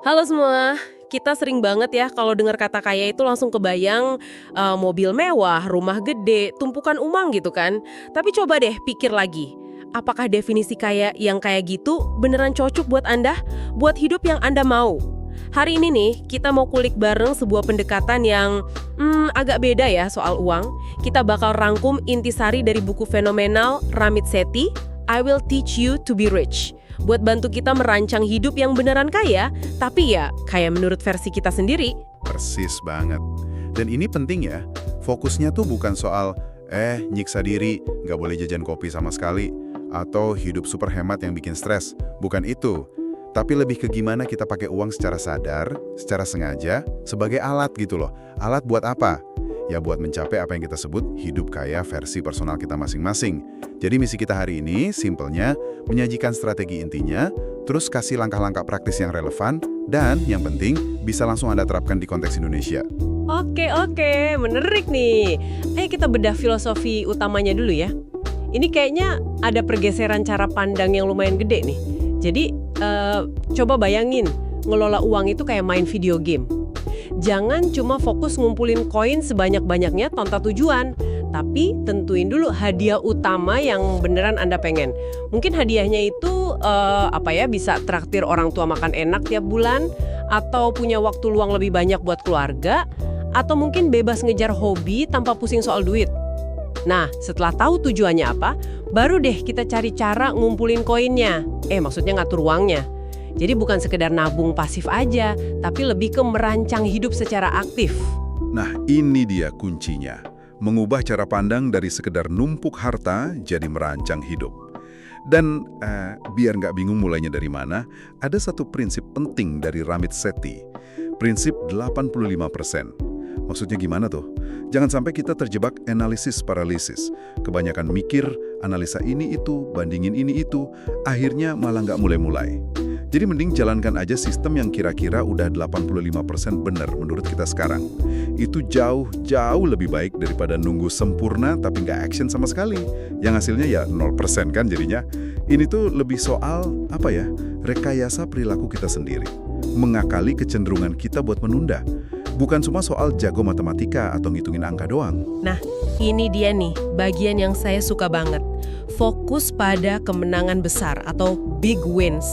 Halo semua, kita sering banget ya kalau dengar kata kaya itu langsung kebayang mobil mewah, rumah gede, tumpukan uang gitu kan. Tapi coba deh pikir lagi, apakah definisi kaya yang kayak gitu beneran cocok buat Anda? Buat hidup yang Anda mau? Hari ini nih, kita mau kulik bareng sebuah pendekatan yang agak beda ya soal uang. Kita bakal rangkum intisari dari buku fenomenal Ramit Sethi, I Will Teach You to Be Rich. Buat bantu kita merancang hidup yang beneran kaya, tapi ya kaya menurut versi kita sendiri. Persis banget. Dan ini penting ya, fokusnya tuh bukan soal, nyiksa diri, nggak boleh jajan kopi sama sekali, atau hidup super hemat yang bikin stres. Bukan itu. Tapi lebih ke gimana kita pakai uang secara sadar, secara sengaja, sebagai alat gitu loh. Alat buat apa? Ya buat mencapai apa yang kita sebut hidup kaya versi personal kita masing-masing. Jadi misi kita hari ini, simpelnya, menyajikan strategi intinya, terus kasih langkah-langkah praktis yang relevan, dan yang penting, bisa langsung Anda terapkan di konteks Indonesia. Oke, menarik nih. Ayo kita bedah filosofi utamanya dulu ya. Ini kayaknya ada pergeseran cara pandang yang lumayan gede nih. Jadi, coba bayangin, ngelola uang itu kayak main video game. Jangan cuma fokus ngumpulin koin sebanyak-banyaknya tanpa tujuan, tapi tentuin dulu hadiah utama yang beneran Anda pengen. Mungkin hadiahnya itu bisa traktir orang tua makan enak tiap bulan, atau punya waktu luang lebih banyak buat keluarga, atau mungkin bebas ngejar hobi tanpa pusing soal duit. Nah, setelah tahu tujuannya apa, baru deh kita cari cara ngumpulin koinnya. Maksudnya ngatur uangnya. Jadi bukan sekedar nabung pasif aja, tapi lebih ke merancang hidup secara aktif. Nah, ini dia kuncinya. Mengubah cara pandang dari sekedar numpuk harta jadi merancang hidup. Dan biar nggak bingung mulainya dari mana, ada satu prinsip penting dari Ramit Sethi. Prinsip 85%. Maksudnya gimana tuh? Jangan sampai kita terjebak analisis paralisis. Kebanyakan mikir, analisa ini itu, bandingin ini itu, akhirnya malah nggak mulai-mulai. Jadi mending jalankan aja sistem yang kira-kira udah 85% benar menurut kita sekarang. Itu jauh lebih baik daripada nunggu sempurna tapi nggak action sama sekali. Yang hasilnya ya 0% kan jadinya. Ini tuh lebih soal, rekayasa perilaku kita sendiri. Mengakali kecenderungan kita buat menunda. Bukan cuma soal jago matematika atau ngitungin angka doang. Nah, ini dia nih bagian yang saya suka banget. Fokus pada kemenangan besar atau big wins.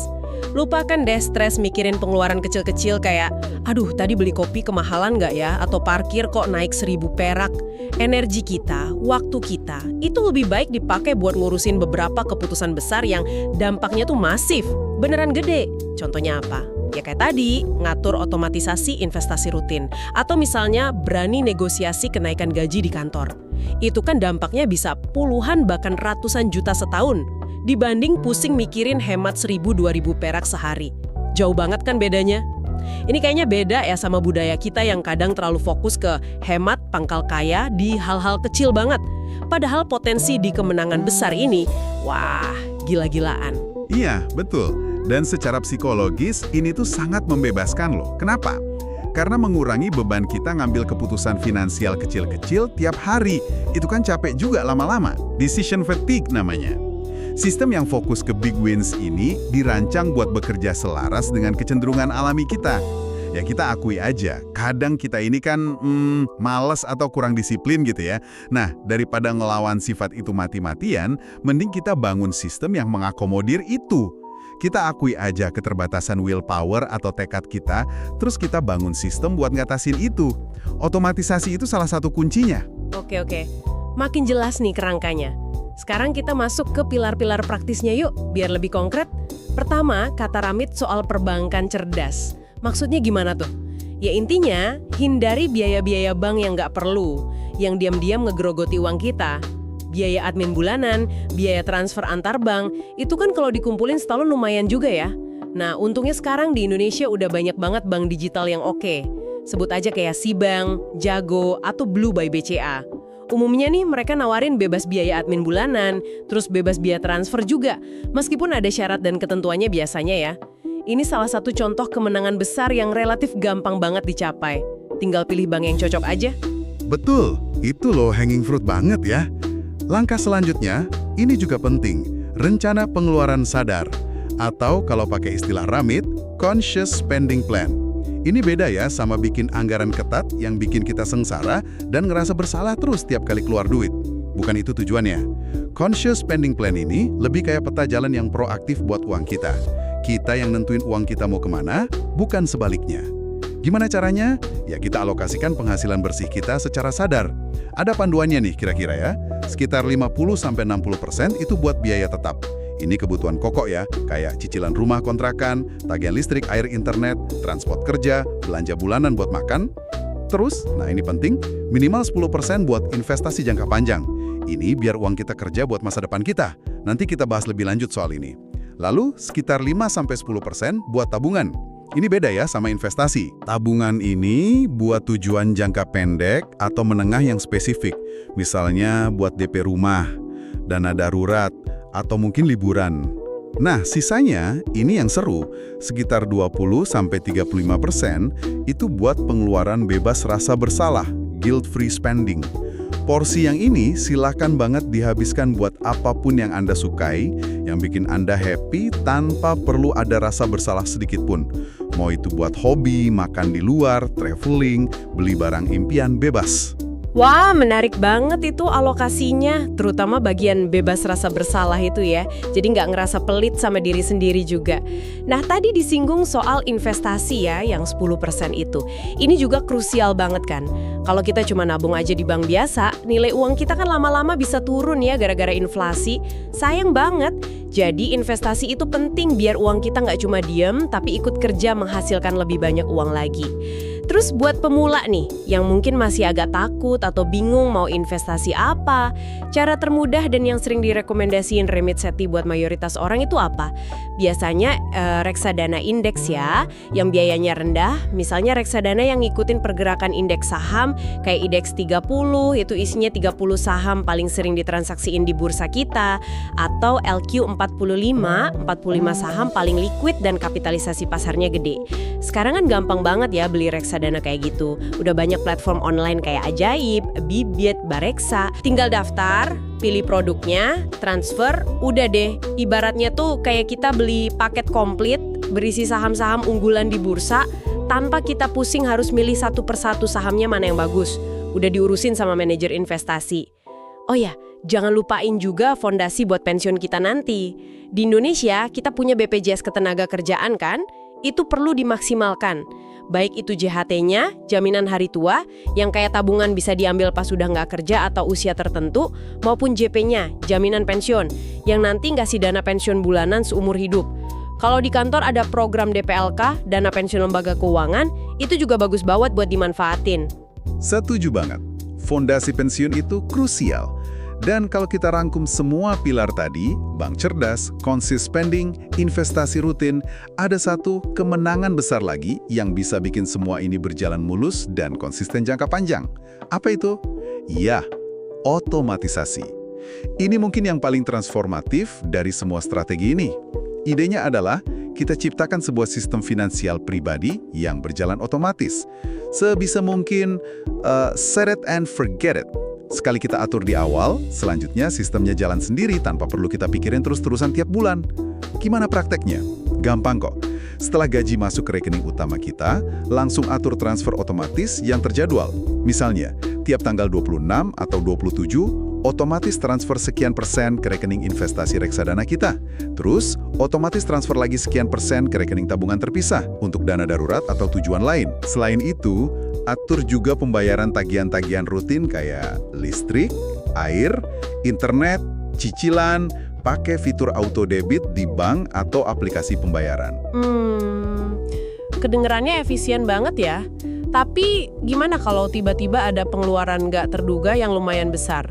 Lupakan deh stres mikirin pengeluaran kecil-kecil kayak, aduh tadi beli kopi kemahalan nggak ya? Atau parkir kok naik 1.000 perak. Energi kita, waktu kita, itu lebih baik dipakai buat ngurusin beberapa keputusan besar yang dampaknya tuh masif, beneran gede. Contohnya apa? Ya kayak tadi, ngatur otomatisasi investasi rutin. Atau misalnya berani negosiasi kenaikan gaji di kantor. Itu kan dampaknya bisa puluhan bahkan ratusan juta setahun. Dibanding pusing mikirin hemat 1.000-2.000 perak sehari. Jauh banget kan bedanya? Ini kayaknya beda ya sama budaya kita yang kadang terlalu fokus ke hemat pangkal kaya di hal-hal kecil banget. Padahal potensi di kemenangan besar ini, wah, gila-gilaan. Iya, betul. Dan secara psikologis, ini tuh sangat membebaskan loh. Kenapa? Karena mengurangi beban kita ngambil keputusan finansial kecil-kecil tiap hari. Itu kan capek juga lama-lama. Decision fatigue namanya. Sistem yang fokus ke big wins ini dirancang buat bekerja selaras dengan kecenderungan alami kita. Ya kita akui aja, kadang kita ini kan malas atau kurang disiplin gitu ya. Nah, daripada ngelawan sifat itu mati-matian, mending kita bangun sistem yang mengakomodir itu. Kita akui aja keterbatasan willpower atau tekad kita, terus kita bangun sistem buat ngatasin itu. Otomatisasi itu salah satu kuncinya. Oke. Makin jelas nih kerangkanya. Sekarang kita masuk ke pilar-pilar praktisnya yuk, biar lebih konkret. Pertama, kata Ramit soal perbankan cerdas. Maksudnya gimana tuh? Ya intinya, hindari biaya-biaya bank yang nggak perlu, yang diam-diam ngegrogoti uang kita. Biaya admin bulanan, biaya transfer antar bank, itu kan kalau dikumpulin setahun lumayan juga ya. Nah, untungnya sekarang di Indonesia udah banyak banget bank digital yang oke. Sebut aja kayak Sibank, Jago, atau Blue by BCA. Umumnya nih mereka nawarin bebas biaya admin bulanan, terus bebas biaya transfer juga, meskipun ada syarat dan ketentuannya biasanya ya. Ini salah satu contoh kemenangan besar yang relatif gampang banget dicapai. Tinggal pilih bank yang cocok aja. Betul, itu loh hanging fruit banget ya. Langkah selanjutnya, ini juga penting, rencana pengeluaran sadar. Atau kalau pakai istilah Ramit, Conscious Spending Plan. Ini beda ya sama bikin anggaran ketat yang bikin kita sengsara dan ngerasa bersalah terus tiap kali keluar duit. Bukan itu tujuannya. Conscious Spending Plan ini lebih kayak peta jalan yang proaktif buat uang kita. Kita yang nentuin uang kita mau kemana, bukan sebaliknya. Gimana caranya? Ya kita alokasikan penghasilan bersih kita secara sadar. Ada panduannya nih kira-kira ya. Sekitar 50-60% itu buat biaya tetap. Ini kebutuhan pokok ya, kayak cicilan rumah kontrakan, tagihan listrik, air, internet, transport kerja, belanja bulanan buat makan. Terus, nah ini penting, minimal 10% buat investasi jangka panjang. Ini biar uang kita kerja buat masa depan kita. Nanti kita bahas lebih lanjut soal ini. Lalu, sekitar 5-10% buat tabungan. Ini beda ya sama investasi. Tabungan ini buat tujuan jangka pendek atau menengah yang spesifik. Misalnya buat DP rumah, dana darurat, atau mungkin liburan. Nah, sisanya ini yang seru, sekitar 20-35% itu buat pengeluaran bebas rasa bersalah, guilt-free spending. Porsi yang ini silakan banget dihabiskan buat apapun yang Anda sukai, yang bikin Anda happy tanpa perlu ada rasa bersalah sedikit pun. Mau itu buat hobi, makan di luar, traveling, beli barang impian, bebas. Wah, menarik banget itu alokasinya, terutama bagian bebas rasa bersalah itu ya. Jadi nggak ngerasa pelit sama diri sendiri juga. Nah, tadi disinggung soal investasi ya, yang 10% itu. Ini juga krusial banget kan. Kalau kita cuma nabung aja di bank biasa, nilai uang kita kan lama-lama bisa turun ya gara-gara inflasi. Sayang banget. Jadi investasi itu penting biar uang kita nggak cuma diem, tapi ikut kerja menghasilkan lebih banyak uang lagi. Terus buat pemula nih, yang mungkin masih agak takut atau bingung mau investasi apa, cara termudah dan yang sering direkomendasiin Remit Seti buat mayoritas orang itu apa? Biasanya reksadana indeks ya, yang biayanya rendah, misalnya reksadana yang ngikutin pergerakan indeks saham, kayak indeks 30, itu isinya 30 saham paling sering ditransaksiin di bursa kita, atau LQ45, 45 saham paling liquid dan kapitalisasi pasarnya gede. Sekarang kan gampang banget ya beli reksadana kayak gitu. Udah banyak platform online kayak Ajaib, Bibit, Bareksa. Tinggal daftar, pilih produknya, transfer, udah deh. Ibaratnya tuh kayak kita beli paket komplit, berisi saham-saham unggulan di bursa, tanpa kita pusing harus milih satu persatu sahamnya mana yang bagus. Udah diurusin sama manajer investasi. Oh ya, jangan lupain juga fondasi buat pensiun kita nanti. Di Indonesia, kita punya BPJS Ketenagakerjaan kan? Itu perlu dimaksimalkan. Baik itu JHT-nya, jaminan hari tua, yang kayak tabungan bisa diambil pas sudah nggak kerja atau usia tertentu, maupun JP-nya, jaminan pensiun, yang nanti ngasih dana pensiun bulanan seumur hidup. Kalau di kantor ada program DPLK, dana pensiun lembaga keuangan, itu juga bagus banget buat dimanfaatin. Setuju banget. Fondasi pensiun itu krusial. Dan kalau kita rangkum semua pilar tadi, bank cerdas, conscious spending, investasi rutin, ada satu kemenangan besar lagi yang bisa bikin semua ini berjalan mulus dan konsisten jangka panjang. Apa itu? Ya, otomatisasi. Ini mungkin yang paling transformatif dari semua strategi ini. Idenya adalah kita ciptakan sebuah sistem finansial pribadi yang berjalan otomatis. Sebisa mungkin set it and forget it. Sekali kita atur di awal, selanjutnya sistemnya jalan sendiri tanpa perlu kita pikirin terus-terusan tiap bulan. Gimana prakteknya? Gampang kok. Setelah gaji masuk ke rekening utama kita, langsung atur transfer otomatis yang terjadwal. Misalnya, tiap tanggal 26 atau 27, otomatis transfer sekian persen ke rekening investasi reksadana kita. Terus, otomatis transfer lagi sekian persen ke rekening tabungan terpisah untuk dana darurat atau tujuan lain. Selain itu, atur juga pembayaran tagihan-tagihan rutin kayak listrik, air, internet, cicilan, pakai fitur auto debit di bank atau aplikasi pembayaran. Kedengerannya efisien banget ya. Tapi gimana kalau tiba-tiba ada pengeluaran nggak terduga yang lumayan besar?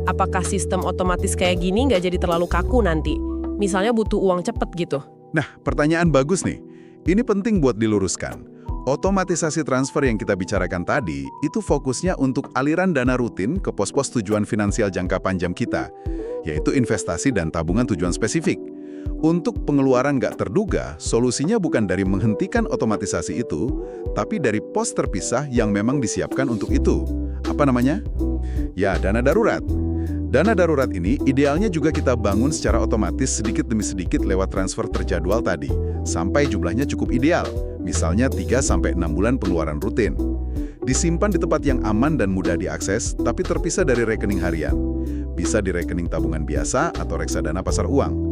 Apakah sistem otomatis kayak gini nggak jadi terlalu kaku nanti? Misalnya butuh uang cepet gitu. Nah, pertanyaan bagus nih. Ini penting buat diluruskan. Otomatisasi transfer yang kita bicarakan tadi, itu fokusnya untuk aliran dana rutin ke pos-pos tujuan finansial jangka panjang kita, yaitu investasi dan tabungan tujuan spesifik. Untuk pengeluaran nggak terduga, solusinya bukan dari menghentikan otomatisasi itu, tapi dari pos terpisah yang memang disiapkan untuk itu. Apa namanya? Ya, dana darurat. Dana darurat ini idealnya juga kita bangun secara otomatis sedikit demi sedikit lewat transfer terjadwal tadi, sampai jumlahnya cukup ideal, misalnya 3-6 bulan pengeluaran rutin. Disimpan di tempat yang aman dan mudah diakses, tapi terpisah dari rekening harian. Bisa di rekening tabungan biasa atau reksadana pasar uang.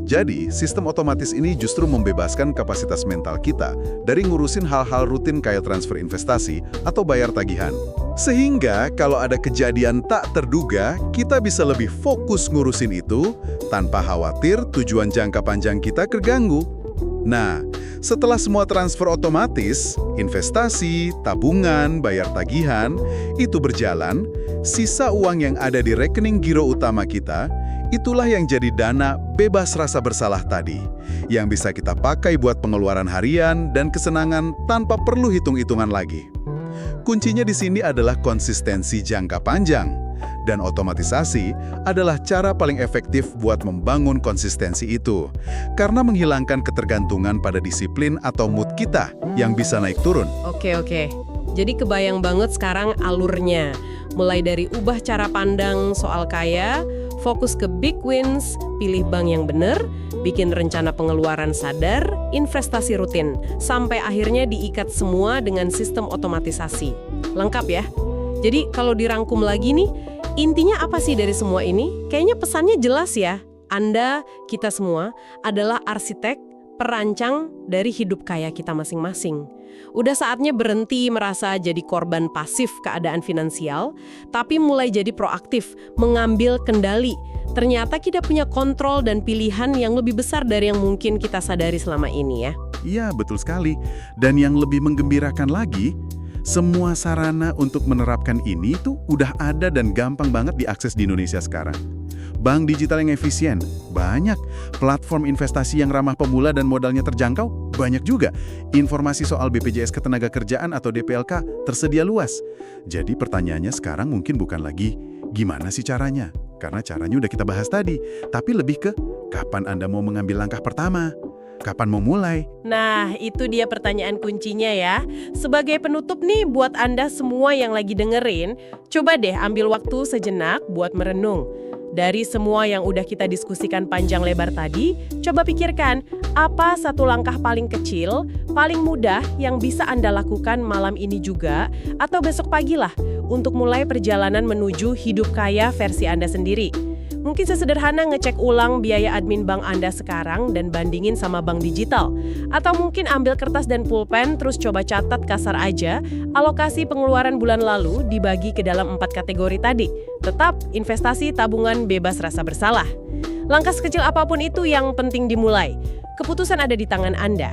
Jadi, sistem otomatis ini justru membebaskan kapasitas mental kita dari ngurusin hal-hal rutin kayak transfer investasi atau bayar tagihan. Sehingga kalau ada kejadian tak terduga, kita bisa lebih fokus ngurusin itu tanpa khawatir tujuan jangka panjang kita terganggu. Nah, setelah semua transfer otomatis, investasi, tabungan, bayar tagihan, itu berjalan, sisa uang yang ada di rekening giro utama kita, itulah yang jadi dana bebas rasa bersalah tadi, yang bisa kita pakai buat pengeluaran harian dan kesenangan tanpa perlu hitung-hitungan lagi. Kuncinya di sini adalah konsistensi jangka panjang, dan otomatisasi adalah cara paling efektif buat membangun konsistensi itu, karena menghilangkan ketergantungan pada disiplin atau mood kita yang bisa naik turun. Oke. Jadi kebayang banget sekarang alurnya. Mulai dari ubah cara pandang soal kaya, fokus ke big wins, pilih bank yang benar, bikin rencana pengeluaran sadar, investasi rutin, sampai akhirnya diikat semua dengan sistem otomatisasi. Lengkap ya? Jadi kalau dirangkum lagi nih, intinya apa sih dari semua ini? Kayaknya pesannya jelas ya. Anda, kita semua, adalah arsitek, perancang dari hidup kaya kita masing-masing. Udah saatnya berhenti merasa jadi korban pasif keadaan finansial, tapi mulai jadi proaktif, mengambil kendali. Ternyata kita punya kontrol dan pilihan yang lebih besar dari yang mungkin kita sadari selama ini ya. Iya, betul sekali. Dan yang lebih menggembirakan lagi, semua sarana untuk menerapkan ini tuh udah ada dan gampang banget diakses di Indonesia sekarang. Bank digital yang efisien, banyak. Platform investasi yang ramah pemula dan modalnya terjangkau, banyak juga. Informasi soal BPJS Ketenagakerjaan atau DPLK tersedia luas. Jadi pertanyaannya sekarang mungkin bukan lagi, gimana sih caranya? Karena caranya udah kita bahas tadi. Tapi lebih ke, kapan Anda mau mengambil langkah pertama? Kapan mau mulai? Nah, itu dia pertanyaan kuncinya ya. Sebagai penutup nih buat Anda semua yang lagi dengerin, coba deh ambil waktu sejenak buat merenung. Dari semua yang udah kita diskusikan panjang lebar tadi, coba pikirkan, apa satu langkah paling kecil, paling mudah yang bisa Anda lakukan malam ini juga, atau besok pagi lah, untuk mulai perjalanan menuju hidup kaya versi Anda sendiri. Mungkin sesederhana ngecek ulang biaya admin bank Anda sekarang dan bandingin sama bank digital. Atau mungkin ambil kertas dan pulpen terus coba catat kasar aja alokasi pengeluaran bulan lalu dibagi ke dalam 4 kategori tadi. Tetap investasi, tabungan, bebas rasa bersalah. Langkah sekecil apapun itu yang penting dimulai. Keputusan ada di tangan Anda.